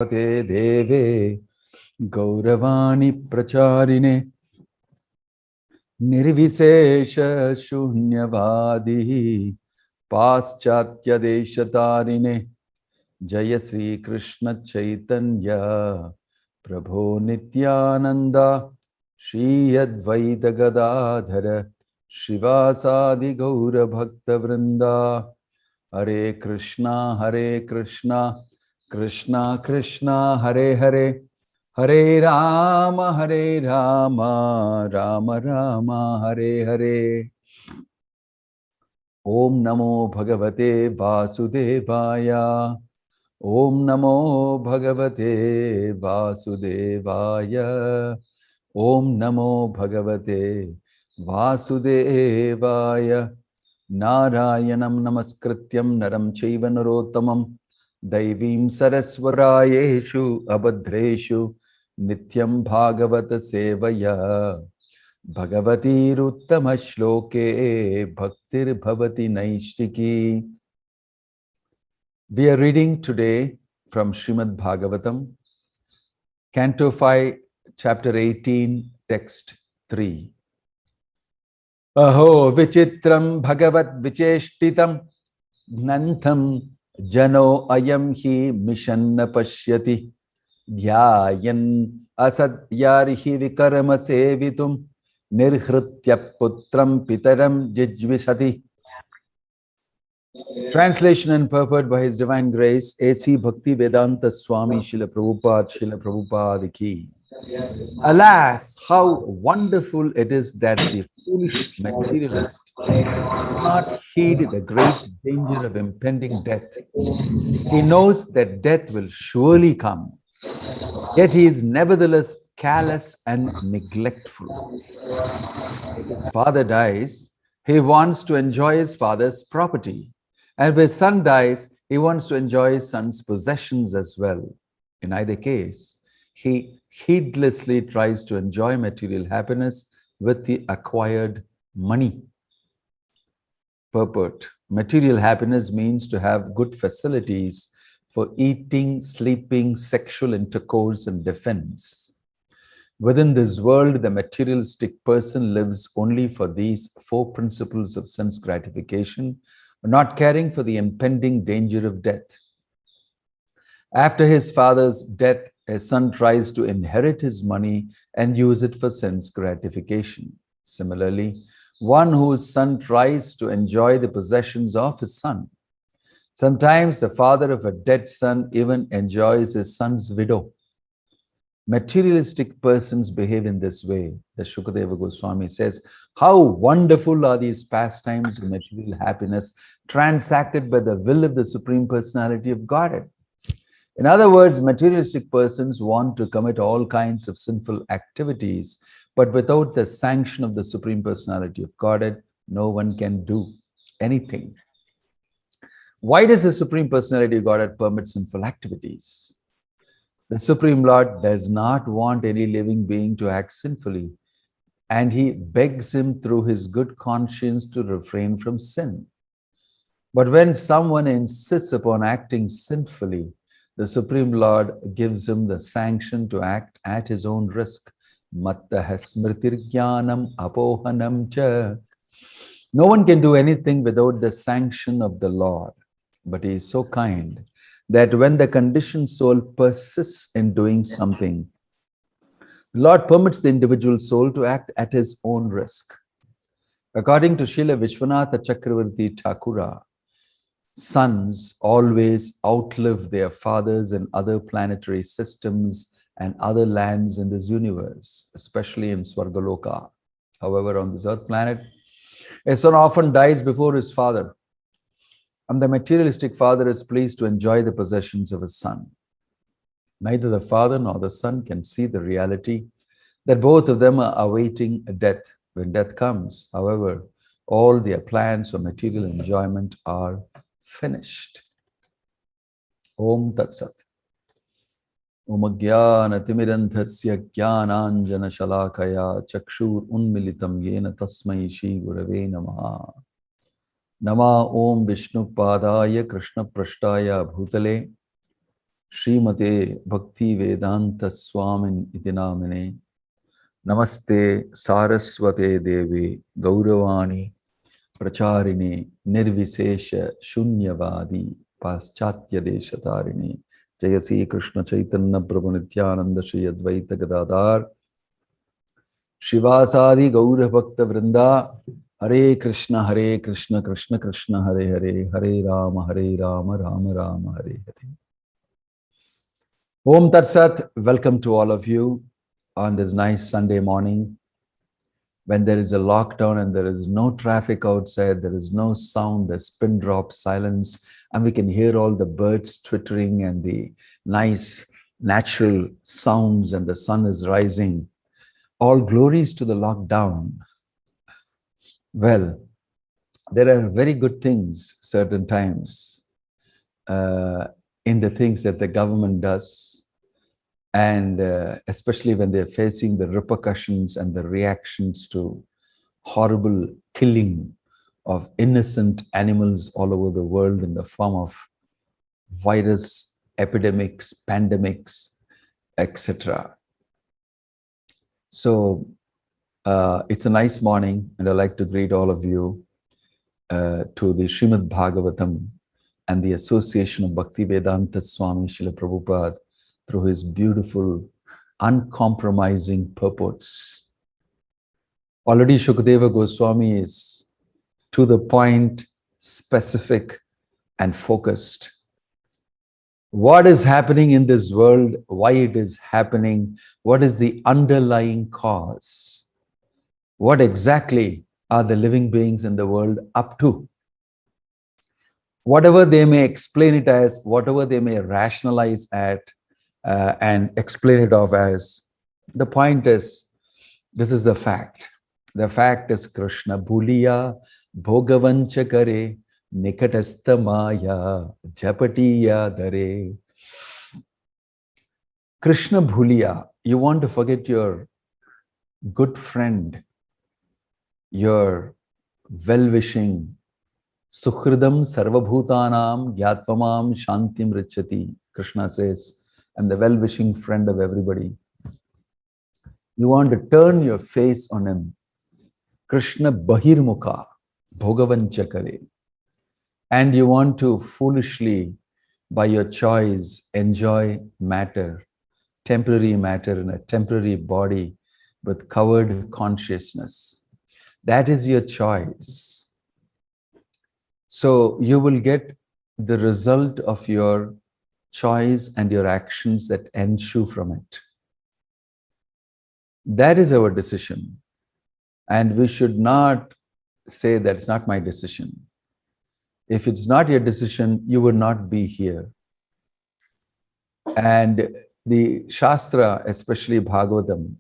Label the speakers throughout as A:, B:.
A: Te Deve Gauravani Pracharine Nirvisesha Shunyavadi Paschatya Deshatarine Jaya Sri Krishna Chaitanya Prabho Nityananda Shri Advaita Gadadhara Shivasadi Gaura Bhakta Vrinda Hare Krishna Krishna Krishna Hare Hare Hare Rama Rama Rama Hare Hare. Om Namo Bhagavate Vasudevaya. Om Namo Bhagavate Vasudevaya. Om Namo Bhagavate Vasudevaya. Narayanam Namaskrityam Naram Chaiva Narottamam Daivim Saraswarayeshu Abhadreshu Nityam Bhagavata Sevaya Bhagavati Ruttama Shloke Bhaktir Bhavati Naishtiki. We are reading today from Srimad Bhagavatam, Canto 5, Chapter 18, Text 3. Aho vichitram bhagavat vicheshtitam gnantham jano ayam hi mishanna pashyati dhyayan asadyarihi vikarama sevitum nirhritya putram pitaram jijvisati. Translation and purport by His Divine Grace, A.C. Bhakti Vedanta Swami Srila Prabhupada Ki. Alas, how wonderful it is that the foolish materialist does not heed the great danger of impending death. He knows that death will surely come, yet he is nevertheless callous and neglectful. If his father dies, he wants to enjoy his father's property. And if his son dies, he wants to enjoy his son's possessions as well. In either case, he heedlessly tries to enjoy material happiness with the acquired money. Purport: material happiness means to have good facilities for eating, sleeping, sexual intercourse, and defense. Within this world, the materialistic person lives only for these four principles of sense gratification, not caring for the impending danger of death. After his father's death, his son tries to inherit his money and use it for sense gratification. Similarly, one whose son tries to enjoy the possessions of his son. Sometimes the father of a dead son even enjoys his son's widow. Materialistic persons behave in this way. The Shukadeva Goswami says, how wonderful are these pastimes of material happiness transacted by the will of the Supreme Personality of Godhead. In other words, materialistic persons want to commit all kinds of sinful activities, but without the sanction of the Supreme Personality of Godhead, no one can do anything. Why does the Supreme Personality of Godhead permit sinful activities? The Supreme Lord does not want any living being to act sinfully, and he begs him through his good conscience to refrain from sin. But when someone insists upon acting sinfully, the Supreme Lord gives him the sanction to act at his own risk. Mattaha smritirjnanam apohanam cha. No one can do anything without the sanction of the Lord, but he is so kind that when the conditioned soul persists in doing something, the Lord permits the individual soul to act at his own risk. According to Srila Vishwanatha Chakravarti Thakura, sons always outlive their fathers in other planetary systems and other lands in this universe, especially in Swargaloka. However, on this earth planet, a son often dies before his father, and the materialistic father is pleased to enjoy the possessions of his son. Neither the father nor the son can see the reality that both of them are awaiting death when death comes. However, all their plans for material enjoyment are finished. Om Tat Sat. Om Agyana Timiranthasya Jnananjana Shalakaya Chakshur Unmilitam Yena Tasmai Shri Gurave Namaha. Nama Om Vishnu Padaya Krishna Prashtaya Bhutale Srimate Bhakti Vedanta Swamin iti namine. Namaste Saraswate Devi Gauravani Pracharine Nirvisesha Shunyavadi Paschatya Deshatarine Jayasi Krishna Chaitanya Prabhu Nityananda Shri Advaita Gadadhar Shivasadi Gaura Bhakta Vrinda Hare Krishna Krishna Krishna Hare Hare Hare Rama Rama Rama Hare Hare. Om Tat Sat, welcome to all of you on this nice Sunday morning when there is a lockdown and there is no traffic outside, there is no sound, there's pin drop silence, and we can hear all the birds twittering and the nice natural sounds, and the sun is rising. All glories to the lockdown. Well, there are very good things certain times in the things that the government does. And especially when they're facing the repercussions and the reactions to horrible killing of innocent animals all over the world in the form of virus, epidemics, pandemics, etc. So it's a nice morning, and I'd like to greet all of you to the Srimad Bhagavatam and the Association of Bhakti Vedanta Swami Srila Prabhupada through his beautiful, uncompromising purports. Already Shukadeva Goswami is to the point, specific, and focused. What is happening in this world, why it is happening, what is the underlying cause? What exactly are the living beings in the world up to? Whatever they may explain it as, whatever they may rationalize at, and explain it off as, the point is, this is the fact. The fact is Krishna Bhuliya Bhogavancha Kare Nikatastha Maya Japatiya Dare. Krishna Bhuliya, you want to forget your good friend, your well-wishing Sukhridam Sarvabhutanam Gyattvamam Shantim Richati. Krishna says, I'm the well-wishing friend of everybody. You want to turn your face on him. Krishna Bahirmukha Bhogavancha Kare. And you want to foolishly, by your choice, enjoy matter, temporary matter in a temporary body with covered consciousness. That is your choice. So you will get the result of your choice and your actions that ensue from it. That is our decision. And we should not say that's not my decision. If it's not your decision, you would not be here. And the Shastra, especially Bhagavatam,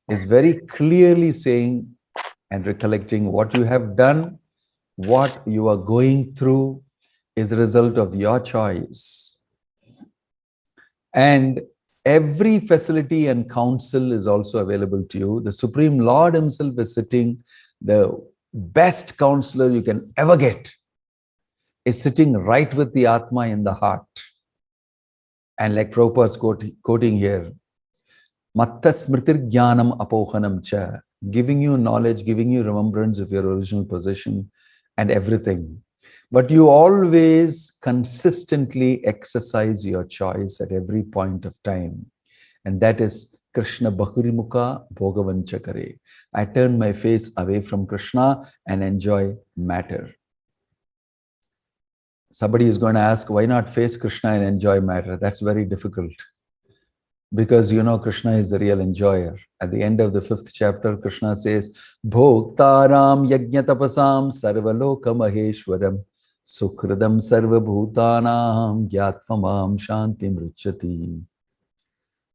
A: is very clearly saying and recollecting what you have done, what you are going through is a result of your choice. And every facility and counsel is also available to you. The Supreme Lord himself is sitting. The best counselor you can ever get is sitting right with the Atma in the heart. And like Prabhupada's quoting here, Matta smritir jnanam apohanam cha, giving you knowledge, giving you remembrance of your original position and everything. But you always consistently exercise your choice at every point of time. And that is Krishna Bahurimuka Bhogavancha Kare. I turn my face away from Krishna and enjoy matter. Somebody is going to ask, why not face Krishna and enjoy matter? That's very difficult. Because you know Krishna is the real enjoyer. At the end of the 5th chapter, Krishna says, Bhoktaram yajñatapasam sarvaloka maheshwaram Sukhridam sarva bhutanam gyattvamam shantim richati.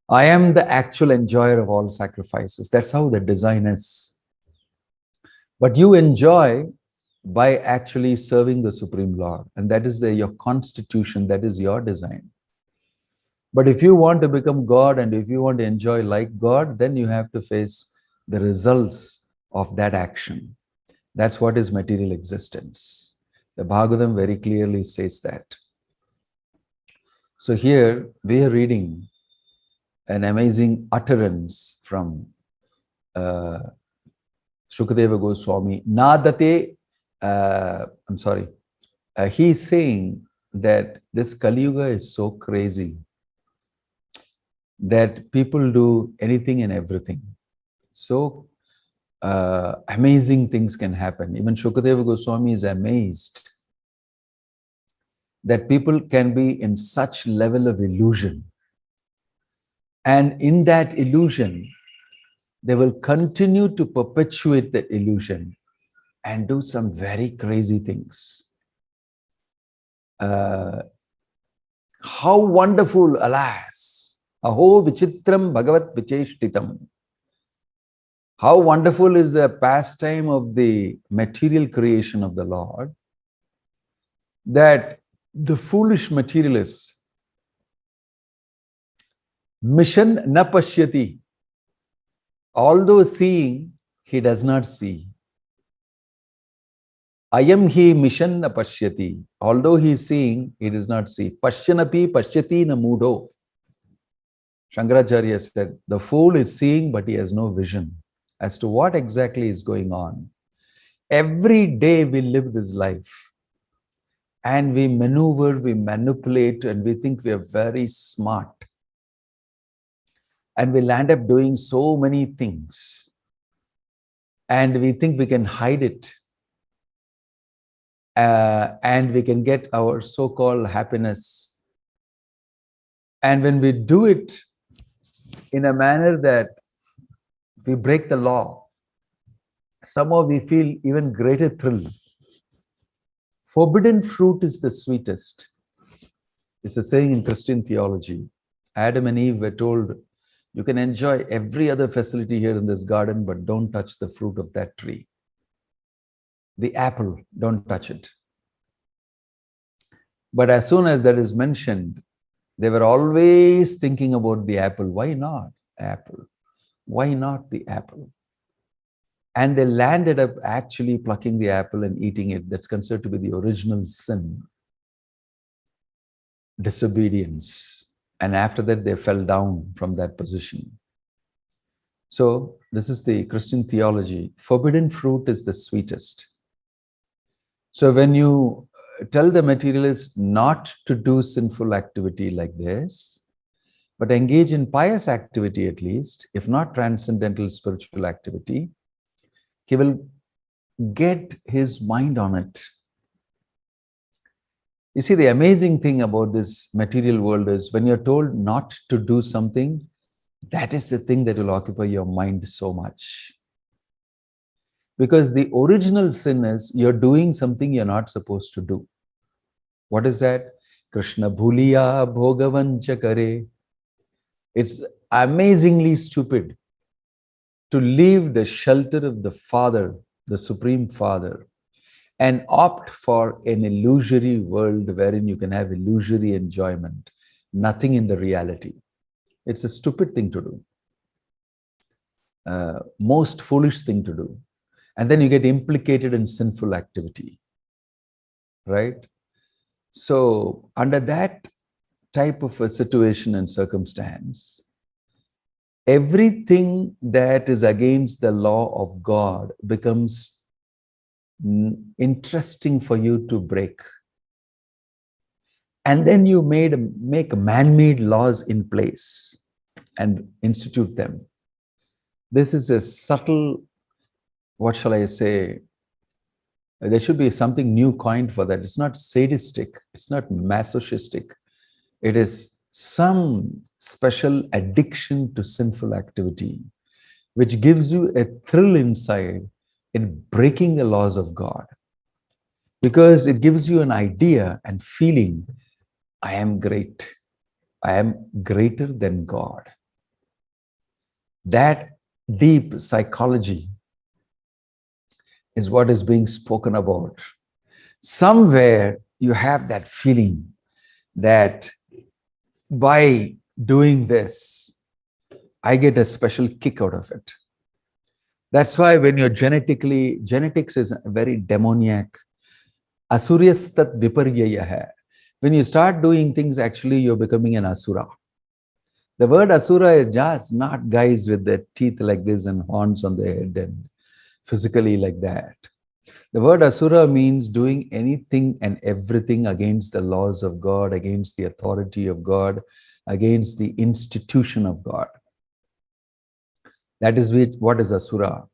A: I am the actual enjoyer of all sacrifices. That's how the design is. But you enjoy by actually serving the Supreme Lord. And that is your constitution, that is your design. But if you want to become God and if you want to enjoy like God, then you have to face the results of that action. That's what is material existence. The Bhagavatam very clearly says that. So here we are reading an amazing utterance from Shukadeva Goswami. Nadate, I'm sorry, he's saying that this Kali Yuga is so crazy that people do anything and everything. So amazing things can happen. Even Shukadeva Goswami is amazed that people can be in such level of illusion. And in that illusion, they will continue to perpetuate the illusion and do some very crazy things. How wonderful, alas! Aho vichitram bhagavat vicheshtitam. How wonderful is the pastime of the material creation of the Lord, that the foolish materialists, mission na pashyati, although seeing, he does not see. Ayam hi mission na pashyati, although he is seeing, he does not see. Pashyanapi pashyati na mudo. Shankaracharya said, the fool is seeing, but he has no vision as to what exactly is going on. Every day we live this life and we maneuver, we manipulate, and we think we are very smart. And we'll end up doing so many things. And we think we can hide it. And we can get our so-called happiness. And when we do it in a manner that we break the law, somehow we feel even greater thrill. Forbidden fruit is the sweetest. It's a saying in Christian theology. Adam and Eve were told, you can enjoy every other facility here in this garden, but don't touch the fruit of that tree. The apple, don't touch it. But as soon as that is mentioned, they were always thinking about the apple. Why not apple? Why not the apple? And they landed up actually plucking the apple and eating it. That's considered to be the original sin. Disobedience. And after that, they fell down from that position. So this is the Christian theology. Forbidden fruit is the sweetest. So when you tell the materialist not to do sinful activity like this, but engage in pious activity at least, if not transcendental spiritual activity, he will get his mind on it. You see, the amazing thing about this material world is when you're told not to do something, that is the thing that will occupy your mind so much. Because the original sin is you're doing something you're not supposed to do. What is that? Krishna bhuliya bhogavancha kare. It's amazingly stupid to leave the shelter of the Father, the Supreme Father, and opt for an illusory world wherein you can have illusory enjoyment, nothing in the reality. It's a stupid thing to do, most foolish thing to do. And then you get implicated in sinful activity, right? So under that type of a situation and circumstance, everything that is against the law of God becomes interesting for you to break. And then you make man-made laws in place and institute them. This is a subtle, what shall I say? There should be something new coined for that. It's not sadistic. It's not masochistic. It is some special addiction to sinful activity, which gives you a thrill inside in breaking the laws of God. Because it gives you an idea and feeling, I am great. I am greater than God. That deep psychology is what is being spoken about. Somewhere you have that feeling that by doing this, I get a special kick out of it. That's why when you're genetics is very demoniac. Asuryastat viparyaya hai. When you start doing things, actually, you're becoming an asura. The word asura is just not guys with their teeth like this and horns on their head and physically like that. The word asura means doing anything and everything against the laws of God, against the authority of God, against the institution of God. That is what is asura.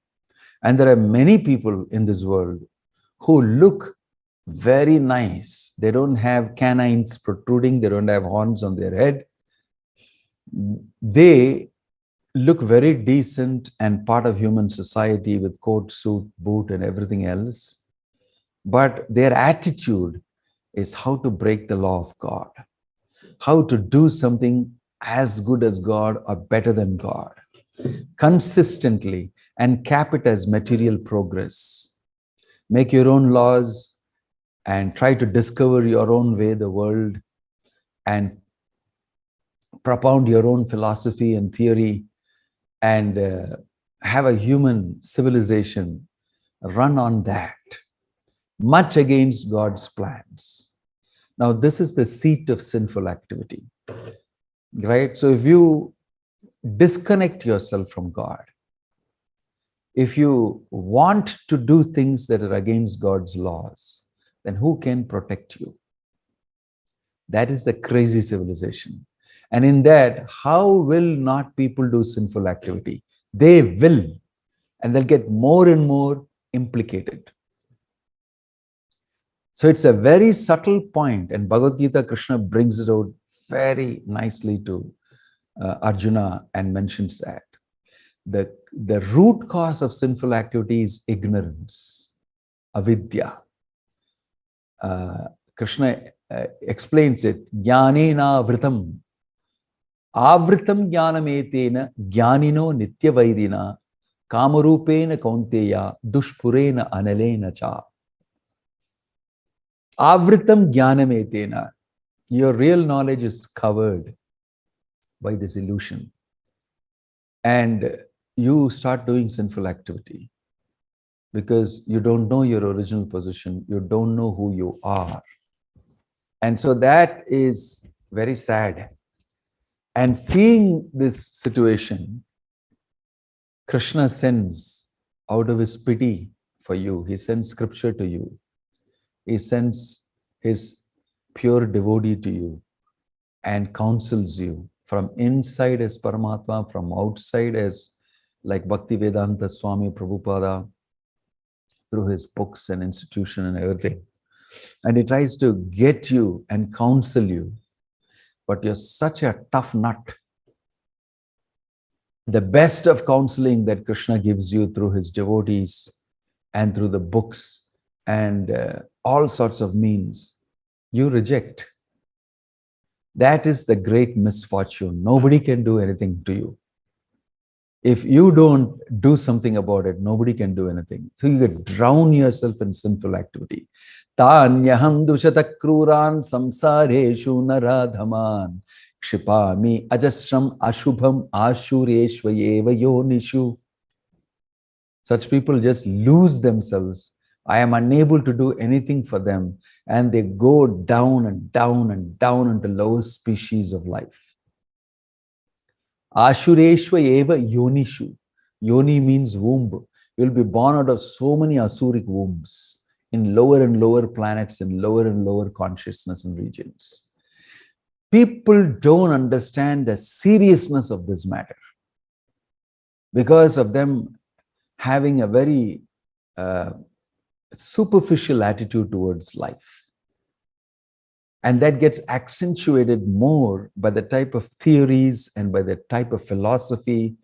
A: And there are many people in this world who look very nice. They don't have canines protruding. They don't have horns on their head. They look very decent and part of human society with coat, suit, boot, and everything else. But their attitude is how to break the law of God, how to do something as good as God or better than God, consistently, and cap it as material progress. Make your own laws and try to discover your own way, the world, and propound your own philosophy and theory, and have a human civilization run on that, much against God's plans. Now, this is the seat of sinful activity, right? So if you disconnect yourself from God, if you want to do things that are against God's laws, then who can protect you? That is the crazy civilization. And in that, how will not people do sinful activity? They will, and they'll get more and more implicated. So it's a very subtle point, and Bhagavad Gita, Krishna brings it out very nicely to Arjuna and mentions that. The root cause of sinful activity is ignorance, avidya. Krishna explains it, jnanena vritam. Avritam jnanam etena jnanino nitya kamarupena kaunteya dushpurena analena cha. Avritam jnanam etena. Your real knowledge is covered by this illusion. And you start doing sinful activity because you don't know your original position. You don't know who you are. And so that is very sad. And seeing this situation, Krishna sends, out of his pity for you, he sends scripture to you. He sends his pure devotee to you and counsels you from inside as Paramatma, from outside as like Bhakti Vedanta Swami Prabhupada, through his books and institution and everything. And he tries to get you and counsel you. But you're such a tough nut. The best of counseling that Krishna gives you through his devotees and through the books and all sorts of means, you reject. That is the great misfortune. Nobody can do anything to you. If you don't do something about it, nobody can do anything. So you could drown yourself in sinful activity. Tanyaham dushata kruran samsareshu naradhaman kshipami ajasram ashubham ashureshvayeva yonishu. Such people just lose themselves. I am unable to do anything for them. And they go down and down and down into lowest species of life. Ashureshva eva yonishu. Yoni means womb. You'll be born out of so many asuric wombs in lower and lower planets, in lower and lower consciousness and regions. People don't understand the seriousness of this matter because of them having a very superficial attitude towards life. And that gets accentuated more by the type of theories and by the type of philosophy,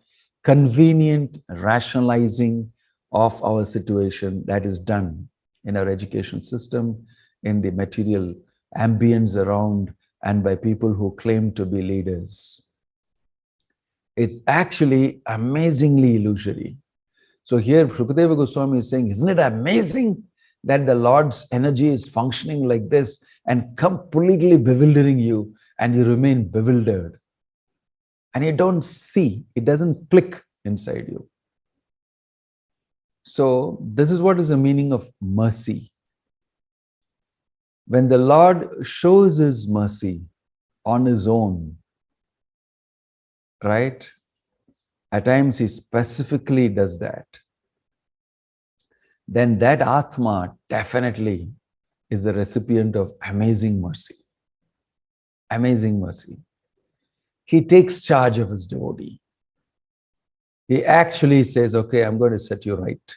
A: convenient rationalizing of our situation that is done in our education system, in the material ambience around, and by people who claim to be leaders. It's actually amazingly illusory. So here, Shukadeva Goswami is saying, isn't it amazing that the Lord's energy is functioning like this and completely bewildering you, and you remain bewildered. And you don't see, it doesn't click inside you. So this is what is the meaning of mercy. When the Lord shows his mercy on his own, right? At times he specifically does that. Then that Atma definitely is the recipient of amazing mercy. Amazing mercy. He takes charge of his devotee. He actually says, okay, I'm going to set you right.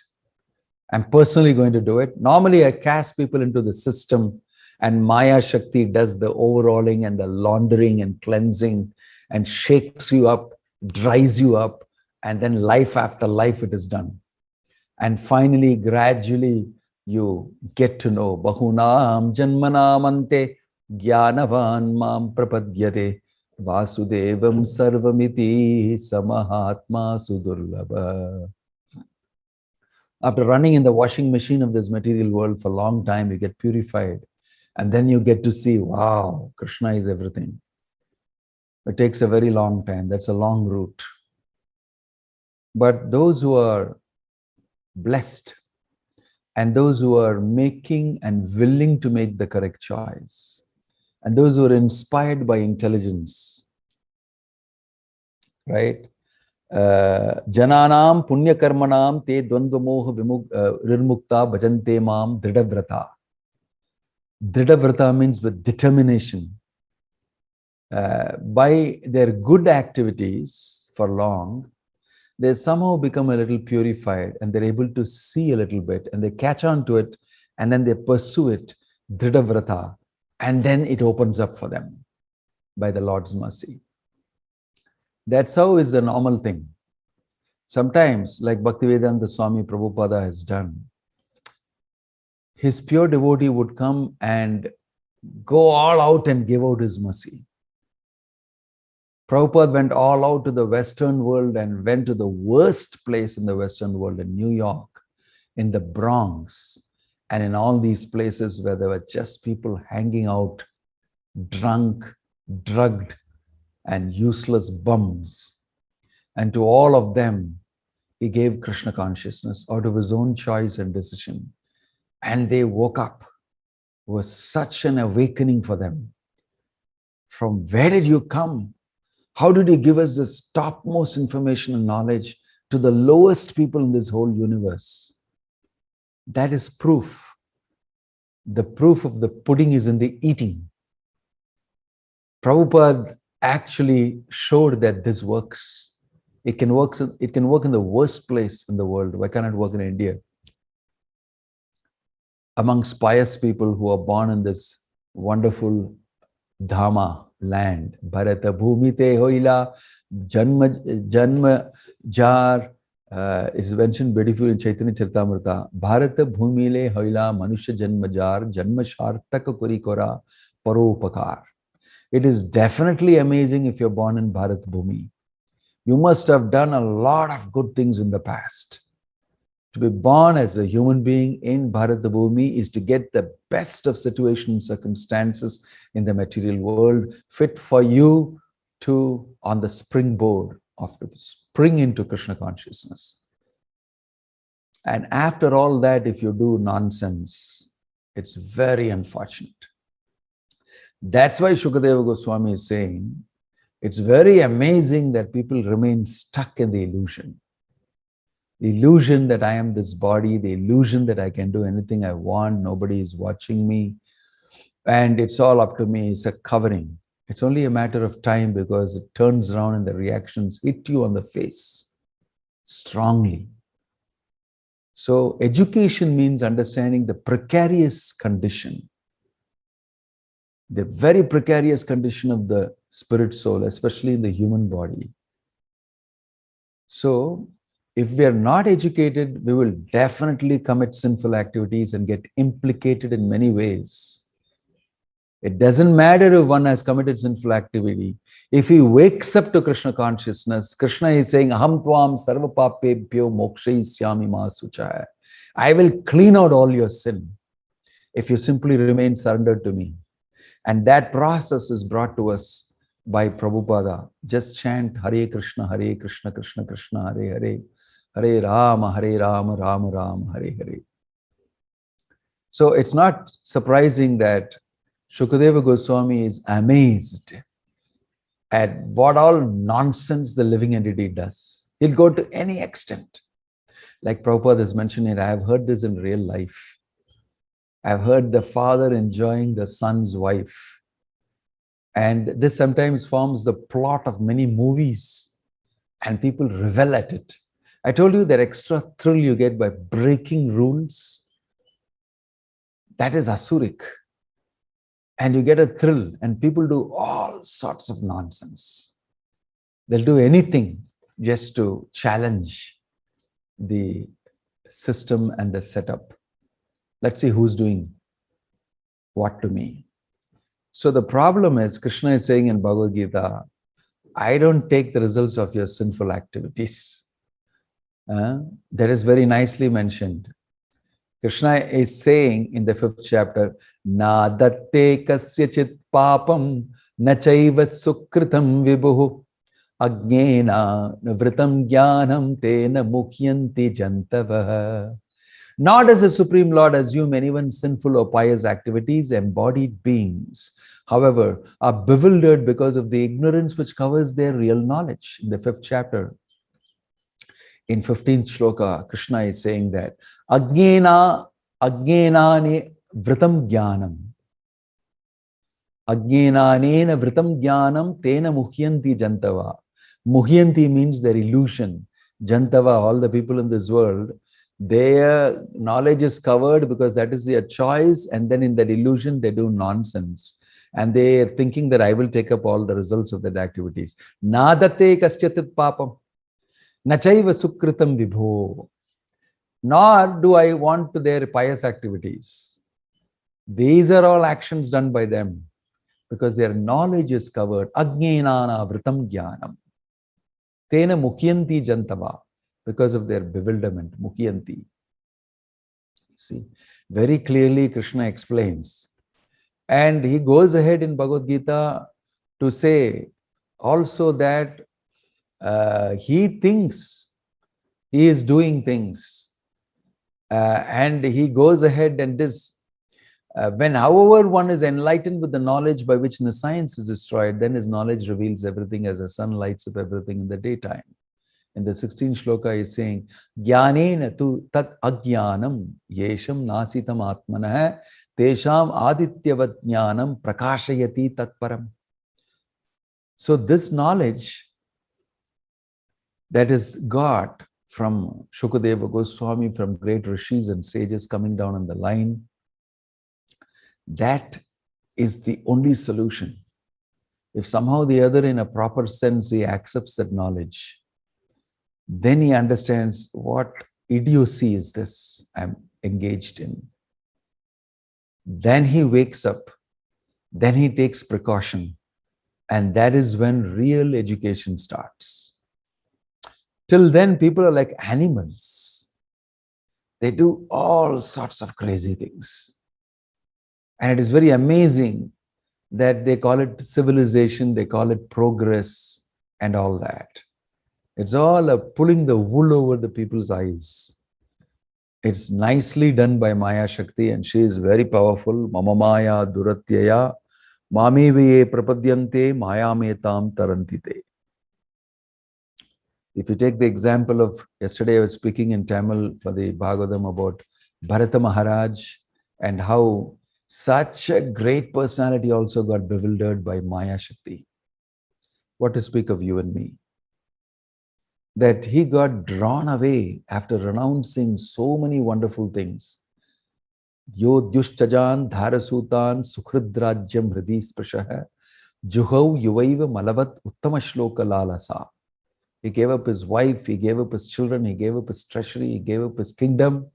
A: I'm personally going to do it. Normally, I cast people into the system, and Maya Shakti does the overhauling and the laundering and cleansing and shakes you up, dries you up, and then life after life it is done. And finally, gradually, you get to know Bahunam Janmanamante Gyanavan Mam Prapadyate Vasudevam Sarvamiti Samahatma Sudurlabha. After running in the washing machine of this material world for a long time, you get purified. And then you get to see, wow, Krishna is everything. It takes a very long time. That's a long route. But those who are blessed and those who are making and willing to make the correct choice, and those who are inspired by intelligence, right? Jananam punya karmanam te dvandvamoha rirmukta bhajante mam dridavrata. Dridavrata means with determination. By their good activities for long, they somehow become a little purified and they're able to see a little bit and they catch on to it and then they pursue it, dridavrata, and then it opens up for them by the Lord's mercy. That's how is a normal thing. Sometimes, like Bhaktivedanta Swami Prabhupada has done, his pure devotee would come and go all out and give out his mercy. Prabhupada went all out to the Western world and went to the worst place in the Western world, in New York, in the Bronx, and in all these places where there were just people hanging out, drunk, drugged, and useless bums. And to all of them, he gave Krishna consciousness out of his own choice and decision. And they woke up. It was such an awakening for them. From where did you come? How did you give us this topmost information and knowledge to the lowest people in this whole universe? That is proof. The proof of the pudding is in the eating. Prabhupada actually showed that this works. It can work in the worst place in the world. Why can't it work in India? Amongst pious people who are born in this wonderful Dhamma land, Bharata Bhumi Te Hoila, Janma Jar, it is mentioned beautifully in Chaitanya Charitamrita. Bharata Bhumi Le Hoila Manusha Janma Jar, Janma Shartaka Kuri Kora Paropakar. It is definitely amazing if you're born in Bharat Bhumi. You must have done a lot of good things in the past. To be born as a human being in Bharat Bhumi is to get the best of situation and circumstances in the material world, fit for you to, on the springboard of to spring into Krishna consciousness. And after all that, if you do nonsense, it's very unfortunate. That's why Shukadeva Goswami is saying, it's very amazing that people remain stuck in the illusion. The illusion that I am this body, the illusion that I can do anything I want, nobody is watching me, and it's all up to me. It's a covering. It's only a matter of time because it turns around and the reactions hit you on the face strongly. So education means understanding the precarious condition, the very precarious condition of the spirit soul, especially in the human body. So if we are not educated, we will definitely commit sinful activities and get implicated in many ways. It doesn't matter if one has committed sinful activity. If he wakes up to Krishna consciousness, Krishna is saying, Aham tvam sarva papebhyo mokshayisyami ma suchaya. I will clean out all your sin if you simply remain surrendered to me. And that process is brought to us by Prabhupada. Just chant Hare Krishna, Krishna Krishna, Hare Hare, Hare Rama, Rama Rama, Hare Hare. So it's not surprising that Shukadeva Goswami is amazed at what all nonsense the living entity does. He'll go to any extent. Like Prabhupada is mentioning, I have heard this in real life. I've heard the father enjoying the son's wife. And this sometimes forms the plot of many movies, and people revel at it. I told you that extra thrill you get by breaking rules, that is asuric. And you get a thrill, and people do all sorts of nonsense. They'll do anything just to challenge the system and the setup. Let's see who's doing what to me. So the problem is, Krishna is saying in Bhagavad Gita, I don't take the results of your sinful activities. That is very nicely mentioned. Krishna is saying in the 5th chapter, Na datte kasyachit papam na chaiva sukritam vibhuhu agnena vritam jnanam tena mukhyanti jantavaha. Nor does the Supreme Lord assume anyone's sinful or pious activities. Embodied beings, however, are bewildered because of the ignorance which covers their real knowledge. In the 5th chapter, in 15th shloka, Krishna is saying that Agnena Agnenane Vritam Jnanam. Agnenanena Vritam Jnanam Tena Muhyanti Jantava. Muhyanti means their illusion. Jantava, all the people in this world, their knowledge is covered because that is their choice, and then in that illusion they do nonsense. And they are thinking that I will take up all the results of that activities. Nadate kasyatit papam. Nachaiva sukritam vibho. Nor do I want to their pious activities. These are all actions done by them because their knowledge is covered. Agnenana vritam jnanam. Tena mukhyanti jantava. Because of their bewilderment, mukhyanti. See, very clearly Krishna explains. And he goes ahead in Bhagavad Gita to say also that he thinks he is doing things. And he goes ahead and this, however one is enlightened with the knowledge by which the science is destroyed, then his knowledge reveals everything as the sun lights up everything in the daytime. In the 16th shloka is saying, Jnanena tu tat ajnanam yesham nasitam atmanah tesham adityavat jnanam prakashayati tatparam. So this knowledge that is got from Shukadeva Goswami, from great rishis and sages coming down on the line, that is the only solution. If somehow or the other, in a proper sense, he accepts that knowledge, then he understands what idiocy is this I'm engaged in. Then he wakes up, then he takes precaution, and that is when real education starts. Till then, people are like animals. They do all sorts of crazy things. And it is very amazing that they call it civilization, they call it progress and all that. It's all pulling the wool over the people's eyes. It's nicely done by Maya Shakti, and she is very powerful. Mama Maya Duratyaya Mami Viye Prapadyante Maya Metam Tarantite. If you take the example of, yesterday I was speaking in Tamil for the Bhagavatam about Bharata Maharaj and how such a great personality also got bewildered by Maya Shakti. What to speak of you and me? That he got drawn away after renouncing so many wonderful things. Yodyushtajan dharasutan sukhridrajyam hridi sprashaha juhau yuvaiva malavat uttama shloka lalasa. He gave up his wife, he gave up his children, he gave up his treasury, he gave up his kingdom.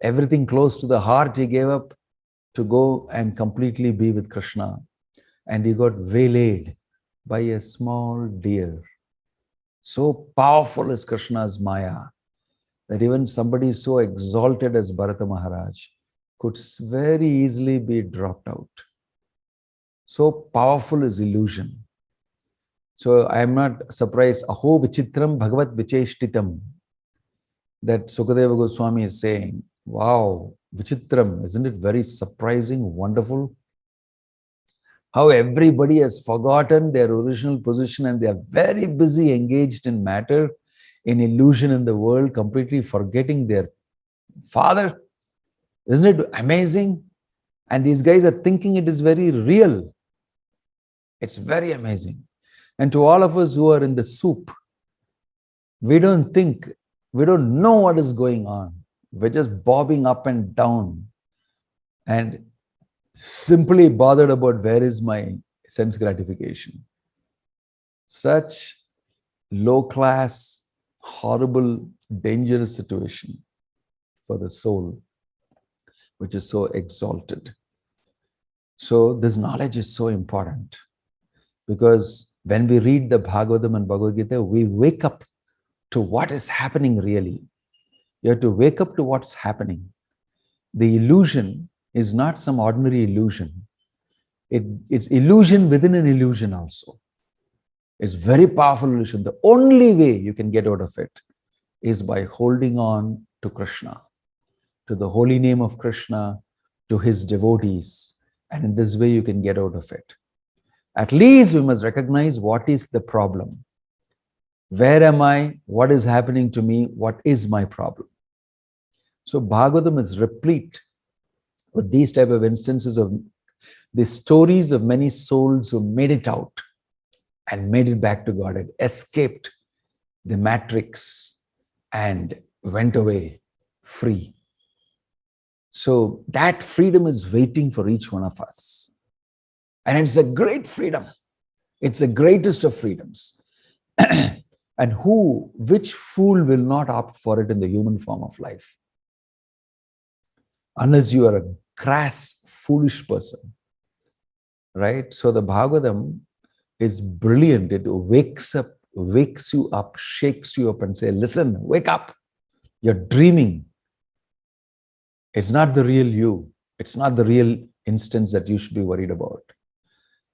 A: Everything close to the heart he gave up to go and completely be with Krishna. And he got waylaid by a small deer. So powerful is Krishna's Maya that even somebody so exalted as Bharata Maharaj could very easily be dropped out. So powerful is illusion. So I am not surprised. Aho vichitram bhagavat vicheshtitam. That Sukadeva Goswami is saying, wow, Vichitram, isn't it very surprising, wonderful? How everybody has forgotten their original position and they are very busy engaged in matter, in illusion in the world, completely forgetting their Father. Isn't it amazing? And these guys are thinking it is very real. It's very amazing. And to all of us who are in the soup, we don't think, we don't know what is going on. We're just bobbing up and down and simply bothered about where is my sense gratification. Such low class, horrible, dangerous situation for the soul, which is so exalted. So this knowledge is so important, because when we read the Bhagavatam and Bhagavad Gita, we wake up to what is happening really. You have to wake up to what's happening. The illusion is not some ordinary illusion. It's illusion within an illusion also. It's very powerful illusion. The only way you can get out of it is by holding on to Krishna, to the holy name of Krishna, to his devotees. And in this way, you can get out of it. At least we must recognize what is the problem. Where am I? What is happening to me? What is my problem? So Bhagavatam is replete with these type of instances of the stories of many souls who made it out and made it back to God, and escaped the matrix and went away free. So that freedom is waiting for each one of us. And it's a great freedom. It's the greatest of freedoms. And which fool will not opt for it in the human form of life? Unless you are a crass, foolish person, right? So the Bhagavatam is brilliant. It wakes you up, shakes you up and say, listen, wake up. You're dreaming. It's not the real you. It's not the real instance that you should be worried about.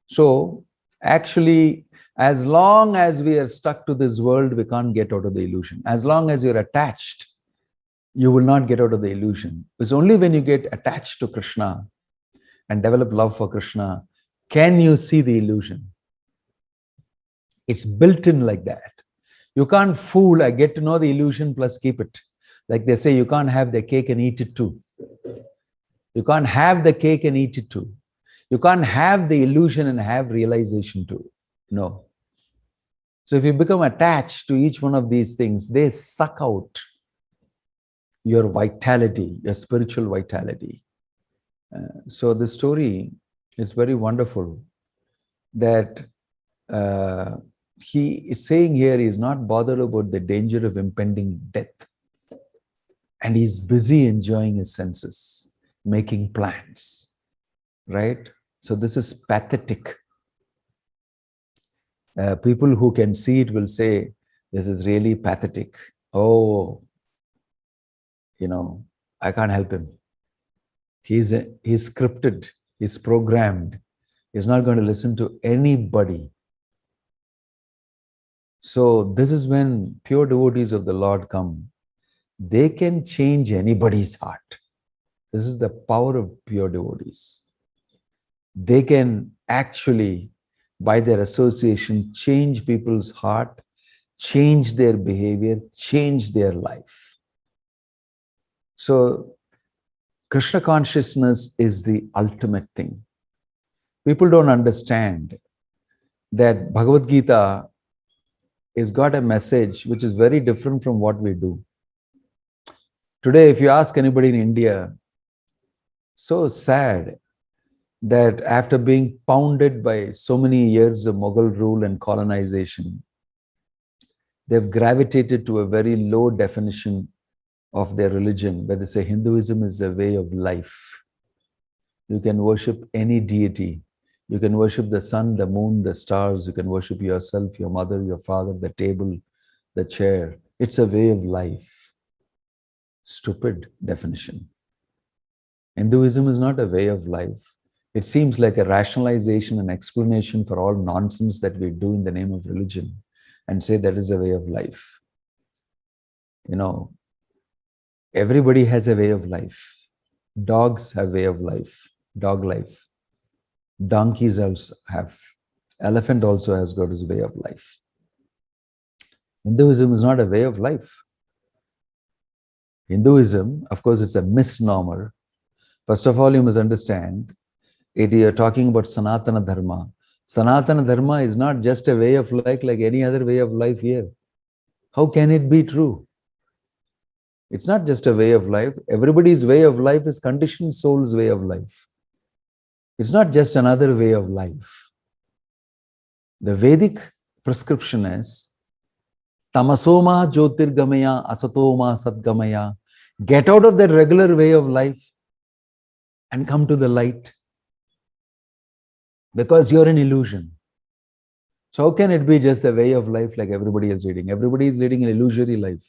A: So actually, as long as we are stuck to this world, we can't get out of the illusion. As long as you're attached, you will not get out of the illusion. It's only when you get attached to Krishna and develop love for Krishna, can you see the illusion. It's built in like that. You can't fool, I get to know the illusion plus keep it. Like they say, you can't have the cake and eat it too. You can't have the cake and eat it too. You can't have the illusion and have realization too. No. So if you become attached to each one of these things, they suck out your vitality, your spiritual vitality. So the story is very wonderful that he is saying here he is not bothered about the danger of impending death. And he's busy enjoying his senses, making plans, right? So this is pathetic. People who can see it will say, this is really pathetic. Oh, I can't help him. He's scripted, he's programmed. He's not going to listen to anybody. So this is when pure devotees of the Lord come. They can change anybody's heart. This is the power of pure devotees. They can actually, by their association, change people's heart, change their behavior, change their life. So Krishna consciousness is the ultimate thing. People don't understand that Bhagavad Gita has got a message which is very different from what we do. Today, if you ask anybody in India, so sad that after being pounded by so many years of Mughal rule and colonization, they've gravitated to a very low definition of their religion, where they say Hinduism is a way of life. You can worship any deity. You can worship the sun, the moon, the stars. You can worship yourself, your mother, your father, the table, the chair. It's a way of life. Stupid definition. Hinduism is not a way of life. It seems like a rationalization and explanation for all nonsense that we do in the name of religion and say that is a way of life. Everybody has a way of life. Dogs have way of life, dog life. Donkeys also have. Elephant also has got his way of life. Hinduism is not a way of life. Hinduism, of course, it's a misnomer. First of all, you must understand, you're talking about Sanatana Dharma. Sanatana Dharma is not just a way of life like any other way of life here. How can it be true? It's not just a way of life. Everybody's way of life is conditioned soul's way of life. It's not just another way of life. The Vedic prescription is Tamasoma Jyotirgamaya Asatoma Sadgamaya. Get out of that regular way of life and come to the light. Because you're an illusion. So how can it be just a way of life like everybody is leading? Everybody is leading an illusory life.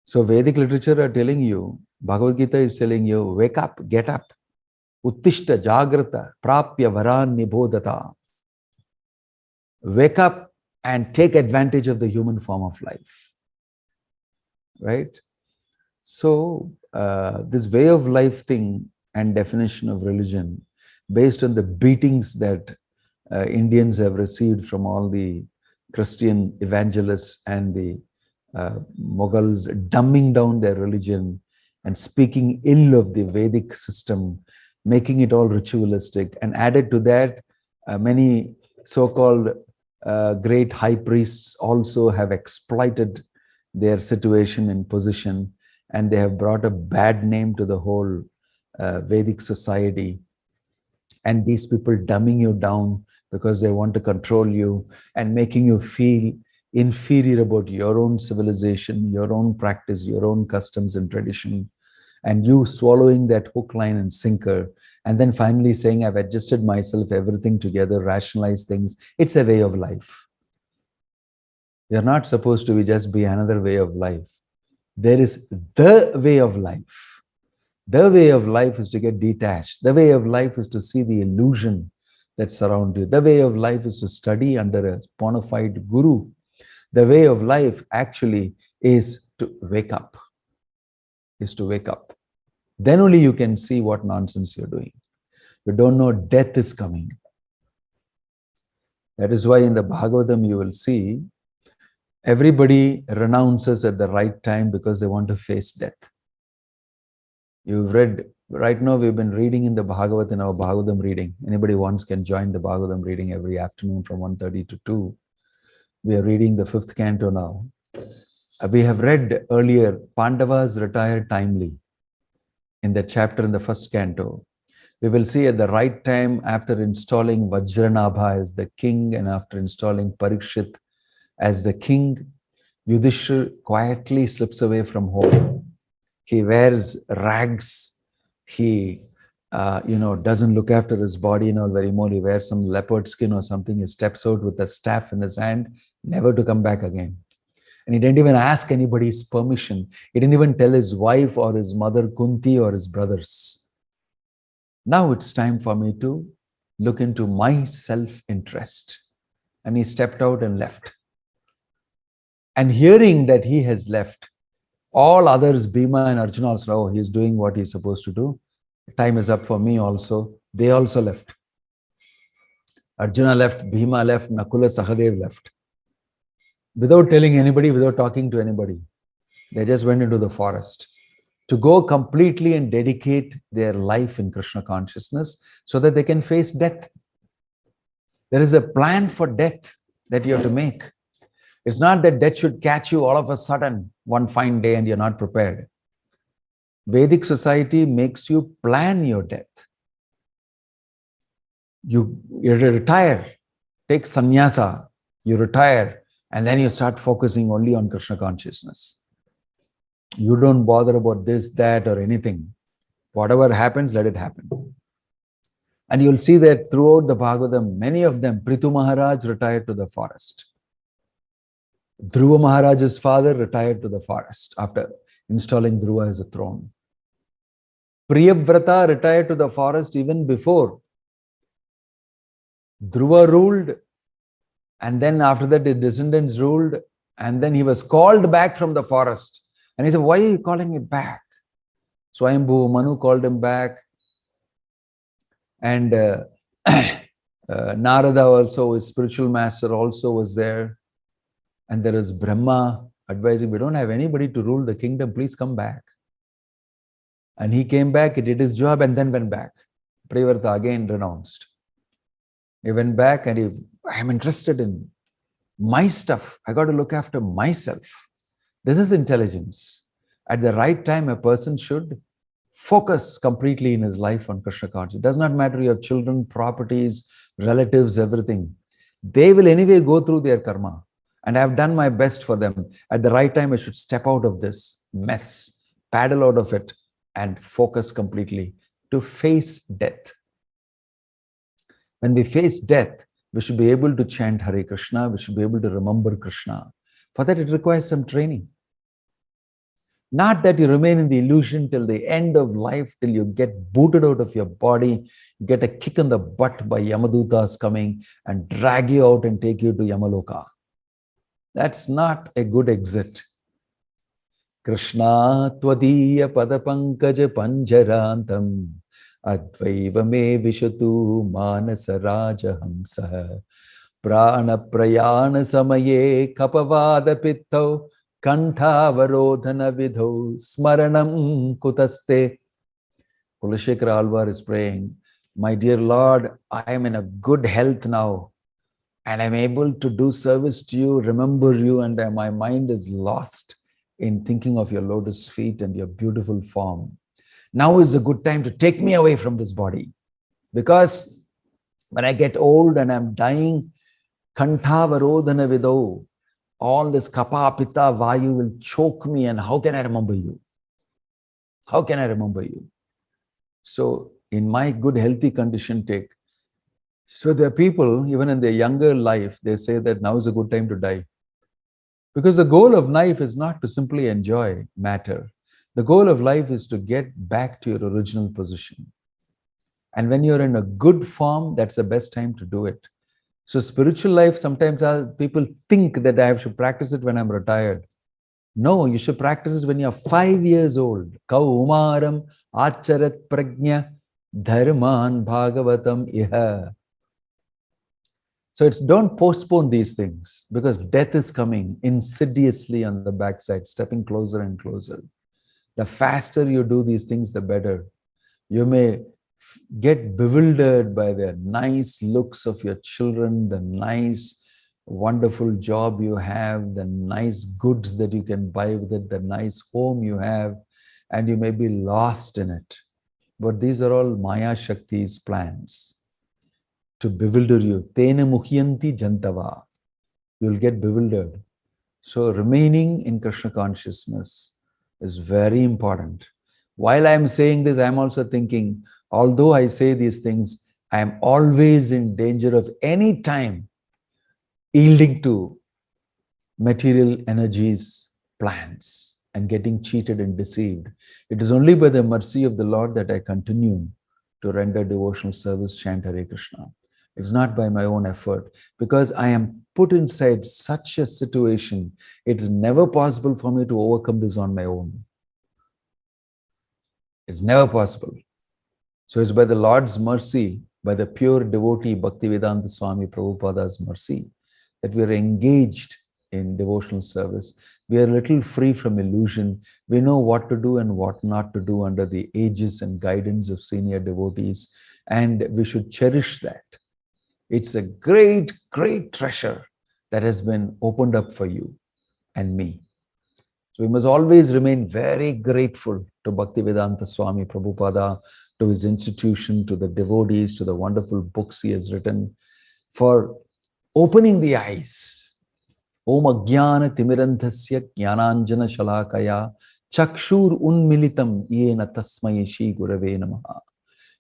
A: So Vedic literature are telling you, Bhagavad Gita is telling you, wake up, get up. Uttishta Jagrata Prapya Varan Nibodata. Wake up and take advantage of the human form of life. Right? So this way of life thing and definition of religion based on the beatings that Indians have received from all the Christian evangelists and the Mughals dumbing down their religion and speaking ill of the Vedic system, making it all ritualistic, and added to that, many so-called great high priests also have exploited their situation and position, and they have brought a bad name to the whole Vedic society. And these people dumbing you down because they want to control you and making you feel inferior about your own civilization, your own practice, your own customs and tradition, and you swallowing that hook, line, and sinker, and then finally saying, I've adjusted myself, everything together, rationalize things. It's a way of life. You're not supposed to just be another way of life. There is the way of life. The way of life is to get detached. The way of life is to see the illusion that surrounds you. The way of life is to study under a bona fide guru. The way of life actually is to wake up. Then only you can see what nonsense you're doing. You don't know death is coming. That is why in the Bhagavatam you will see everybody renounces at the right time because they want to face death. You've read, right now we've been reading in the Bhagavatam, in our Bhagavatam reading. Anybody wants can join the Bhagavatam reading every afternoon from 1:30 to 2. We are reading the 5th canto now. We have read earlier, Pandavas retired timely in that chapter in the 1st canto. We will see at the right time after installing Vajranabha as the king and after installing Parikshit as the king, Yudhishthira quietly slips away from home. He wears rags. He, doesn't look after his body and all very more. He wears some leopard skin or something. He steps out with a staff in his hand, never to come back again. And he didn't even ask anybody's permission. He didn't even tell his wife or his mother Kunti or his brothers. Now it's time for me to look into my self-interest. And he stepped out and left. And hearing that he has left, all others, Bhima and Arjuna also, oh, he's doing what he's supposed to do. Time is up for me also. They also left. Arjuna left, Bhima left, Nakula, Sahadev left. Without telling anybody, without talking to anybody. They just went into the forest to go completely and dedicate their life in Krishna consciousness so that they can face death. There is a plan for death that you have to make. It's not that death should catch you all of a sudden one fine day and you're not prepared. Vedic society makes you plan your death. You retire, take sannyasa, you retire, and then you start focusing only on Krishna consciousness. You don't bother about this, that, or anything. Whatever happens, let it happen. And you'll see that throughout the Bhagavatam, many of them, Prithu Maharaj retired to the forest. Dhruva Maharaj's father retired to the forest after installing Dhruva as a throne. Priyavrata retired to the forest even before. Dhruva ruled, and then after that his descendants ruled, and then he was called back from the forest. And he said, why are you calling me back? Swayambhu Manu called him back, and Narada also, his spiritual master, also was there. And there is Brahma advising, we don't have anybody to rule the kingdom, please come back. And he came back, he did his job, and then went back. Privarta again renounced. He went back and I'm interested in my stuff. I got to look after myself. This is intelligence. At the right time, a person should focus completely in his life on Krishna consciousness. It does not matter you have children, properties, relatives, everything. They will anyway go through their karma. And I have done my best for them. At the right time, I should step out of this mess, paddle out of it, and focus completely to face death. When we face death, we should be able to chant Hare Krishna. We should be able to remember Krishna. For that, it requires some training. Not that you remain in the illusion till the end of life, till you get booted out of your body, you get a kick in the butt by Yamadutas coming and drag you out and take you to Yamaloka. That's not a good exit. Krishna tvadiya padapankaja panjarantam advaiva me vishatu manasa rajahamsa prana prayana samaye kapavada pittau kantavarodhana vidho smaranam kutaste. Kulashekara Alvar is praying, my dear Lord, I am in a good health now and I'm able to do service to you, remember you, and my mind is lost in thinking of your lotus feet and your beautiful form. Now is a good time to take me away from this body, because when I get old and I'm dying, kantavarodhana vidho, all this kapha, pitta, vayu will choke me, and how can I remember you? How can I remember you? So in my good healthy condition, take. So there are people, even in their younger life, they say that now is a good time to die. Because the goal of life is not to simply enjoy matter. The goal of life is to get back to your original position. And when you're in a good form, that's the best time to do it. So spiritual life, sometimes people think that I should practice it when I'm retired. No, you should practice it when you're 5 years old. Kaumaram acharat prajna dharman bhagavatam iha. So don't postpone these things, because death is coming insidiously on the backside, stepping closer and closer. The faster you do these things, the better. You may get bewildered by the nice looks of your children, the nice, wonderful job you have, the nice goods that you can buy with it, the nice home you have, and you may be lost in it. But these are all Maya Shakti's plans to bewilder you. Tena mukhyanti jantava. You'll get bewildered. So remaining in Krishna consciousness is very important. While I'm saying this, I'm also thinking, although I say these things, I'm always in danger of any time yielding to material energies, plans, and getting cheated and deceived. It is only by the mercy of the Lord that I continue to render devotional service, chant Hare Krishna. It's not by my own effort, because I am put inside such a situation. It is never possible for me to overcome this on my own. It's never possible. So it's by the Lord's mercy, by the pure devotee Bhaktivedanta Swami Prabhupada's mercy, that we are engaged in devotional service. We are a little free from illusion. We know what to do and what not to do under the aegis and guidance of senior devotees, and we should cherish that. It's a great, great treasure that has been opened up for you and me. So we must always remain very grateful to Bhaktivedanta Swami Prabhupada, to his institution, to the devotees, to the wonderful books he has written, for opening the eyes. Om Ajnana Timiranthasya Jnananjana Shalakaya Chakshur Unmilitam Yena Tasmai Shri Gurave Namaha.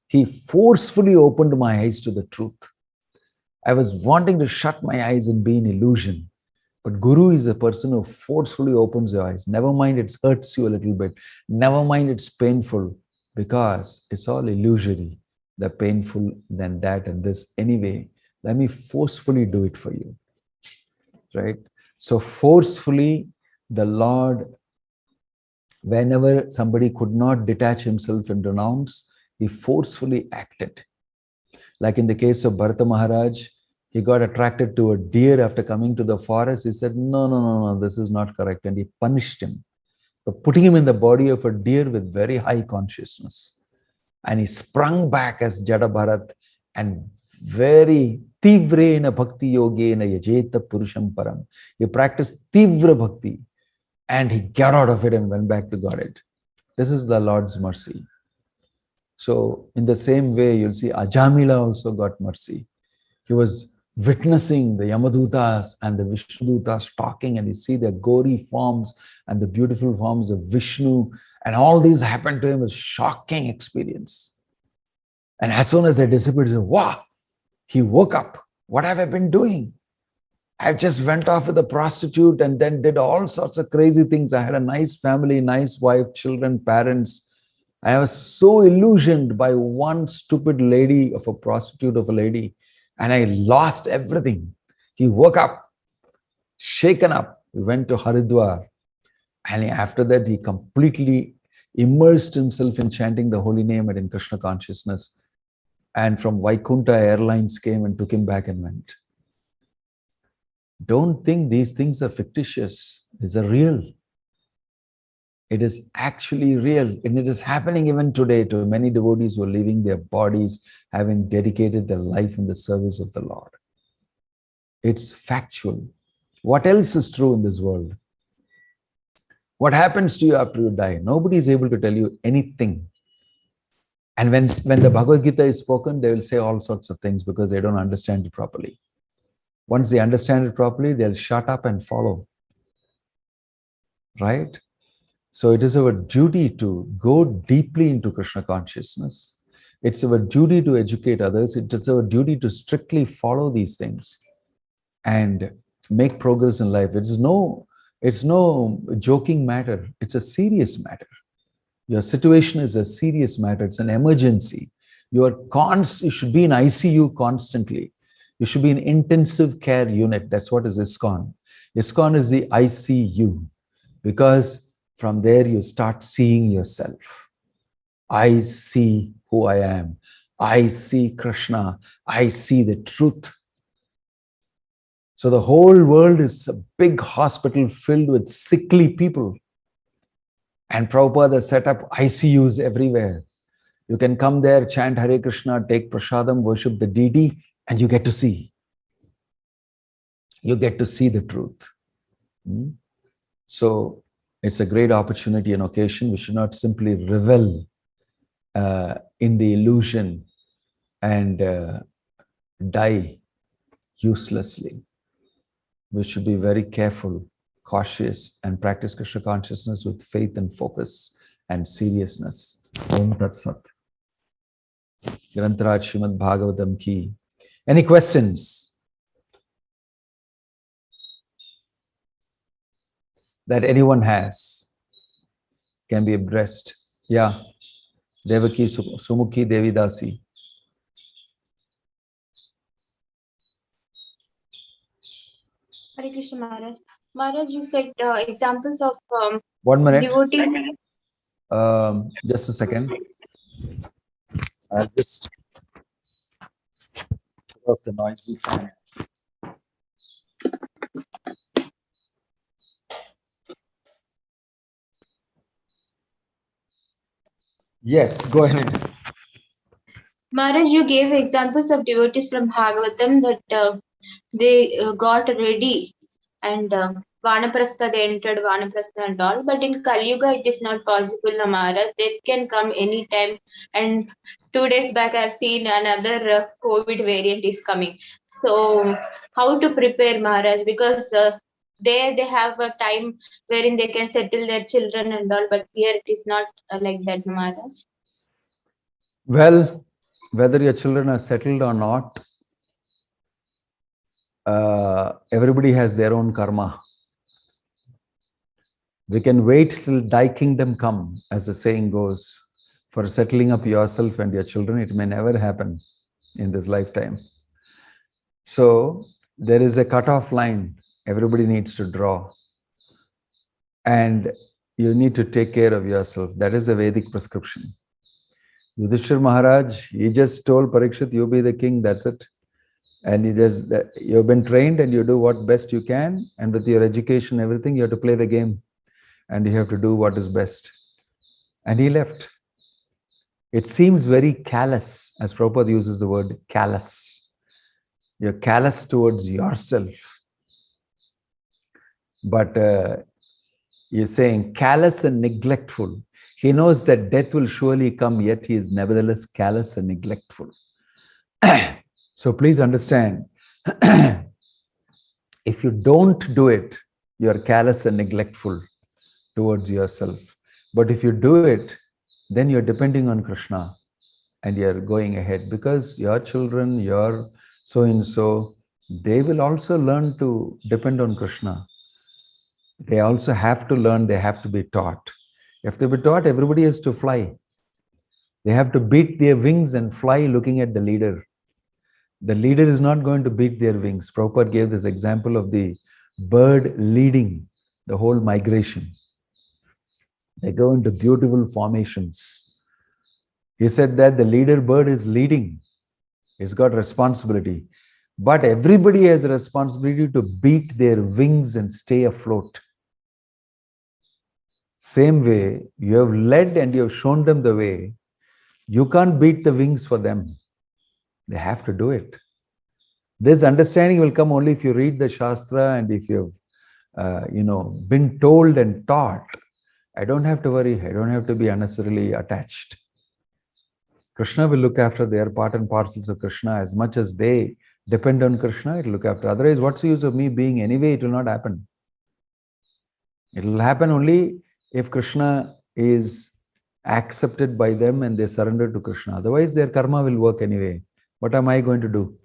A: He forcefully opened my eyes to the truth. I was wanting to shut my eyes and be in illusion. But Guru is a person who forcefully opens your eyes. Never mind it hurts you a little bit. Never mind it's painful, because it's all illusory. The painful, then that and this. Anyway, let me forcefully do it for you. Right? So forcefully, the Lord Whenever somebody could not detach himself and renounce, he forcefully acted. Like in the case of Bharata Maharaj, he got attracted to a deer after coming to the forest. He said, no, no, no, no, this is not correct. And he punished him for putting him in the body of a deer with very high consciousness. And he sprung back as Jada Bharat and very tivrena bhakti yogena yajeta purusham param. He practiced tivra bhakti and he got out of it and went back to Godhead. This is the Lord's mercy. So in the same way, you'll see Ajamila also got mercy. He was witnessing the Yamadutas and the Vishnudutas talking, and you see their gory forms and the beautiful forms of Vishnu, and all these happened to him. Was shocking experience. And as soon as they disappeared, he said, wow, he woke up. What have I been doing? I just went off with a prostitute and then did all sorts of crazy things. I had a nice family, nice wife, children, parents. I was so illusioned by one stupid lady of a prostitute of a lady, and I lost everything. He woke up, shaken up. We went to Haridwar, and after that, he completely immersed himself in chanting the holy name and in Krishna consciousness. And from Vaikunta Airlines came and took him back and went. Don't think these things are fictitious. These are real. It is actually real, and it is happening even today to many devotees who are leaving their bodies, having dedicated their life in the service of the Lord. It's factual. What else is true in this world? What happens to you after you die? Nobody is able to tell you anything. And when the Bhagavad Gita is spoken, they will say all sorts of things because they don't understand it properly. Once they understand it properly, they'll shut up and follow. Right? So it is our duty to go deeply into Krishna consciousness. It's our duty to educate others. It is our duty to strictly follow these things and make progress in life. It's no joking matter. It's a serious matter. Your situation is a serious matter. It's an emergency. You should be in ICU constantly. You should be in intensive care unit. That's what is ISKCON. ISKCON is the ICU, because from there, you start seeing yourself. I see who I am. I see Krishna. I see the truth. So the whole world is a big hospital filled with sickly people. And Prabhupada has set up ICUs everywhere. You can come there, chant Hare Krishna, take prasadam, worship the deity, and you get to see. You get to see the truth. So it's a great opportunity and occasion. We should not simply revel in the illusion and die uselessly. We should be very careful, cautious, and practice Krishna consciousness with faith and focus and seriousness. Om Tat Sat. Grantaraj Srimad Bhagavatam ki. Any questions that anyone has can be addressed? Yeah. Devaki Sumukhi Devidasi.
B: Hare Krishna Maharaj. Maharaj, you said examples of
A: 1 minute.
B: devotees.
A: Just a second. I'll just put off the noisy fan. Yes, go ahead.
B: Maharaj, you gave examples of devotees from Bhagavatam that they got ready and Vanaprastha, they entered Vanaprastha and all. But in Kali Yuga, it is not possible, na Maharaj. Death can come anytime. And 2 days back, I've seen another COVID variant is coming. So, how to prepare, Maharaj? Because there they have a time wherein they can settle their children and all. But here it is not like that, Maharaj.
A: Well, whether your children are settled or not, everybody has their own karma. We can wait till thy kingdom come, as the saying goes, for settling up yourself and your children. It may never happen in this lifetime. So there is a cutoff line everybody needs to draw. And you need to take care of yourself. That is a Vedic prescription. Yudhishthira Maharaj, he just told Parikshit, you be the king, that's it. And you've been trained and you do what best you can. And with your education, everything, you have to play the game. And you have to do what is best. And he left. It seems very callous, as Prabhupada uses the word callous. You're callous towards yourself. But you're saying callous and neglectful. He knows that death will surely come, yet he is nevertheless callous and neglectful. So please understand, if you don't do it, you are callous and neglectful towards yourself. But if you do it, then you're depending on Krishna and you're going ahead, because your children, your so-and-so, they will also learn to depend on Krishna. They also have to learn, they have to be taught. If they be taught, everybody has to fly. They have to beat their wings and fly looking at the leader. The leader is not going to beat their wings. Prabhupada gave this example of the bird leading the whole migration. They go into beautiful formations. He said that the leader bird is leading. He's got responsibility. But everybody has a responsibility to beat their wings and stay afloat. Same way, you have led and you have shown them the way. You can't beat the wings for them. They have to do it. This understanding will come only if you read the Shastra and if you've been told and taught. I don't have to worry. I don't have to be unnecessarily attached. Krishna will look after their part and parcels of Krishna. As much as they depend on Krishna, it will look after. Otherwise, what's the use of me being anyway? It will not happen. It will happen only if Krishna is accepted by them and they surrender to Krishna. Otherwise, their karma will work anyway. What am I going to do?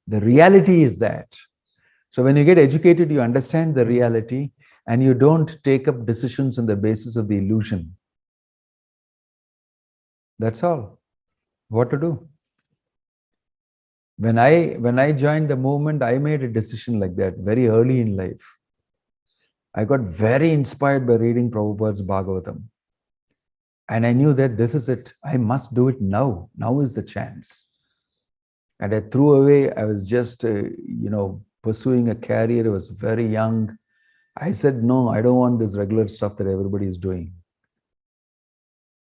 A: The reality is that. So when you get educated, you understand the reality and you don't take up decisions on the basis of the illusion. That's all. What to do? When I joined the movement, I made a decision like that very early in life. I got very inspired by reading Prabhupada's Bhagavatam. And I knew that this is it. I must do it now. Now is the chance. And I threw away, I was just, pursuing a career. I was very young. I said, no, I don't want this regular stuff that everybody is doing.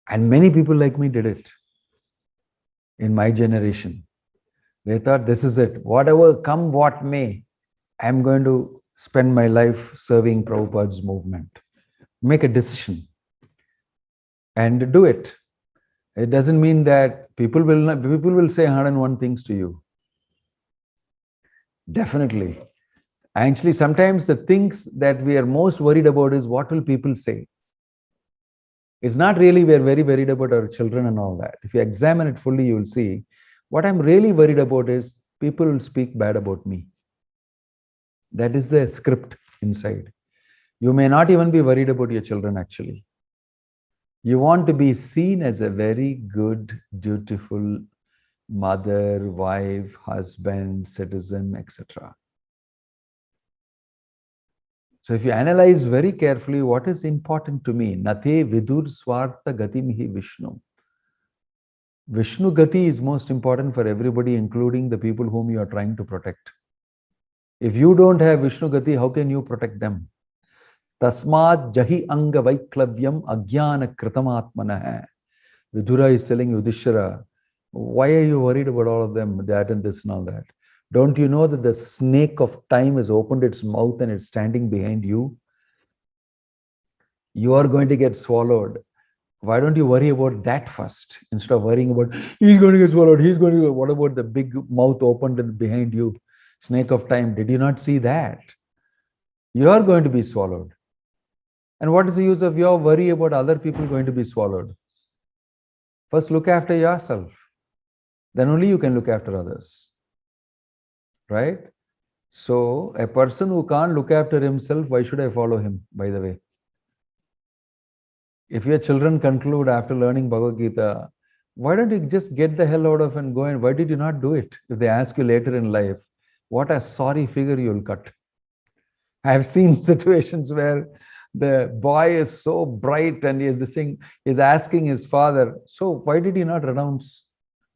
A: And many people like me did it in my generation. They thought, this is it. Whatever, come what may, I'm going to spend my life serving Prabhupada's movement. Make a decision and do it. It doesn't mean that people will say 101 things to you. Definitely. Actually, sometimes the things that we are most worried about is what will people say. It's not really we're very worried about our children and all that. If you examine it fully, you will see what I'm really worried about is people will speak bad about me. That is the script inside. You may not even be worried about your children actually. You want to be seen as a very good, dutiful mother, wife, husband, citizen, etc. So if you analyze very carefully what is important to me, Nate vidur swartha gatimihi Vishnu. Vishnu gati is most important for everybody, including the people whom you are trying to protect. If you don't have Vishnu gati, how can you protect them? Tasmat jahi anga vaiklavyam agyana kritamatmanah. Vidura is telling Yudhishthira, why are you worried about all of them, that and this and all that? Don't you know that the snake of time has opened its mouth and it's standing behind you? You are going to get swallowed. Why don't you worry about that first instead of worrying about he's going to get swallowed, he's going to get, what about the big mouth opened behind you? Snake of time, did you not see that? You are going to be swallowed. And what is the use of your worry about other people going to be swallowed? First, look after yourself. Then only you can look after others. Right? So, a person who can't look after himself, why should I follow him, by the way? If your children conclude after learning Bhagavad Gita, why don't you just get the hell out of and go and why did you not do it? If they ask you later in life, what a sorry figure you'll cut. I have seen situations where The boy is so bright and he is the thing, is asking his father, so why did he not renounce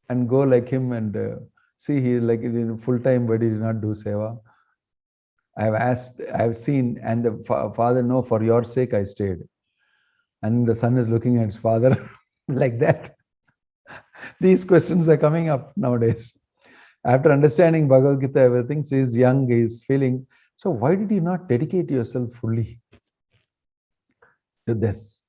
A: and go like him and see, he is like in full time, but he did not do seva? I've seen, and the father, no, for your sake I stayed. And the son is looking at his father like that. These questions are coming up nowadays. After understanding Bhagavad Gita, everything, so he's young, he's feeling, so why did you not dedicate yourself fully to this?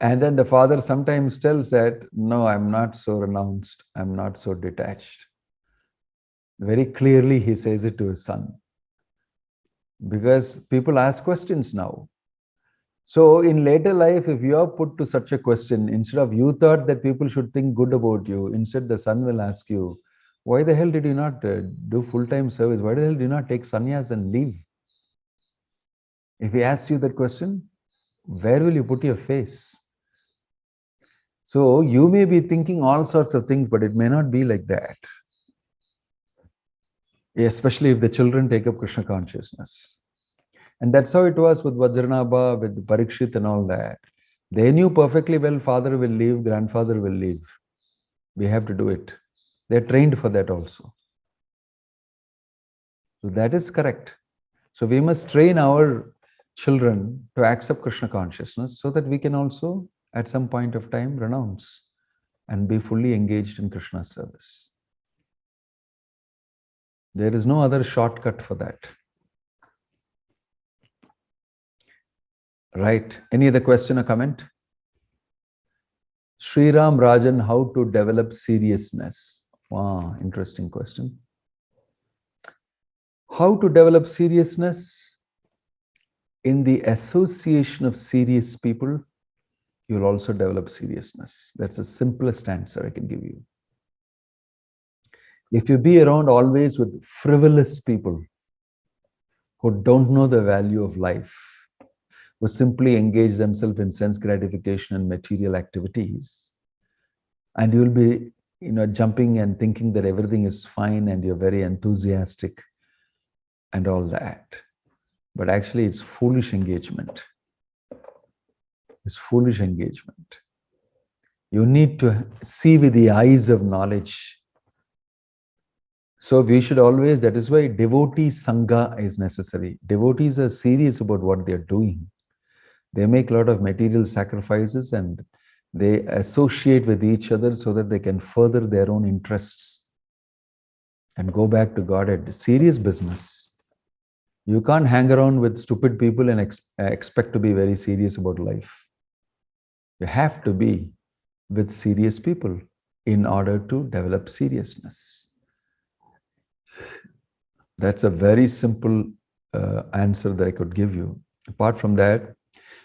A: And then the father sometimes tells that, no, I'm not so renounced, I'm not so detached. Very clearly he says it to his son. Because people ask questions now. So in later life, if you are put to such a question, instead of you thought that people should think good about you, instead the son will ask you, why the hell did you not do full-time service? Why the hell did you not take sannyas and leave? If he asks you that question, where will you put your face? So you may be thinking all sorts of things, but it may not be like that. Especially if the children take up Krishna consciousness. And that's how it was with Vajranabha, with Parikshit and all that. They knew perfectly well, father will leave, grandfather will leave. We have to do it. They're trained for that also. So that is correct. So we must train our children to accept Krishna consciousness so that we can also, at some point of time, renounce and be fully engaged in Krishna's service. There is no other shortcut for that. Right. Any other question or comment? Sriram Rajan, how to develop seriousness? Wow, interesting question. How to develop seriousness? In the association of serious people, you'll also develop seriousness. That's the simplest answer I can give you. If you be around always with frivolous people who don't know the value of life, who simply engage themselves in sense gratification and material activities, and you'll be, jumping and thinking that everything is fine and you're very enthusiastic and all that. But actually, it's foolish engagement. It's foolish engagement. You need to see with the eyes of knowledge. So we should always, that is why devotee sangha is necessary. Devotees are serious about what they're doing. They make a lot of material sacrifices and they associate with each other so that they can further their own interests and go back to Godhead. Serious business. You can't hang around with stupid people and expect to be very serious about life. You have to be with serious people in order to develop seriousness. That's a very simple answer that I could give you. Apart from that,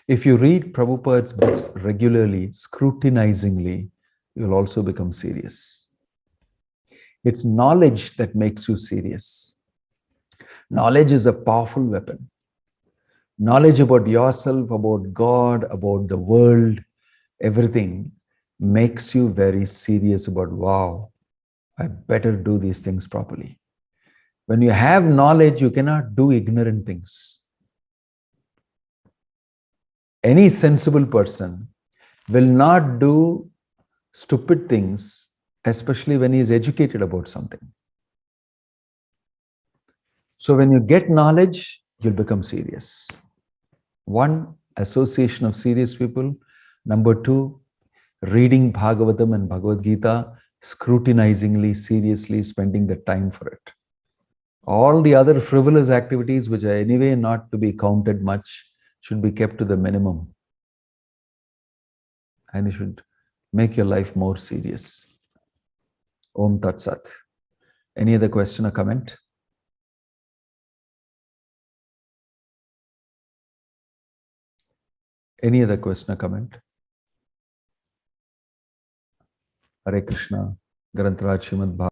A: if you read Prabhupada's books regularly, scrutinizingly, you'll also become serious. It's knowledge that makes you serious. Knowledge is a powerful weapon. Knowledge about yourself, about God, about the world, everything makes you very serious about, wow, I better do these things properly. When you have knowledge, you cannot do ignorant things. Any sensible person will not do stupid things, especially when he is educated about something. So when you get knowledge, you'll become serious. One, association of serious people. Number two, reading Bhagavatam and Bhagavad Gita, scrutinizingly, seriously, spending the time for it. All the other frivolous activities, which are anyway not to be counted much, should be kept to the minimum. And you should make your life more serious. Om Tat Sat. Any other question or comment? Any other question or comment? Hare Krishna. Grantaraj Srimad Bhagavatam.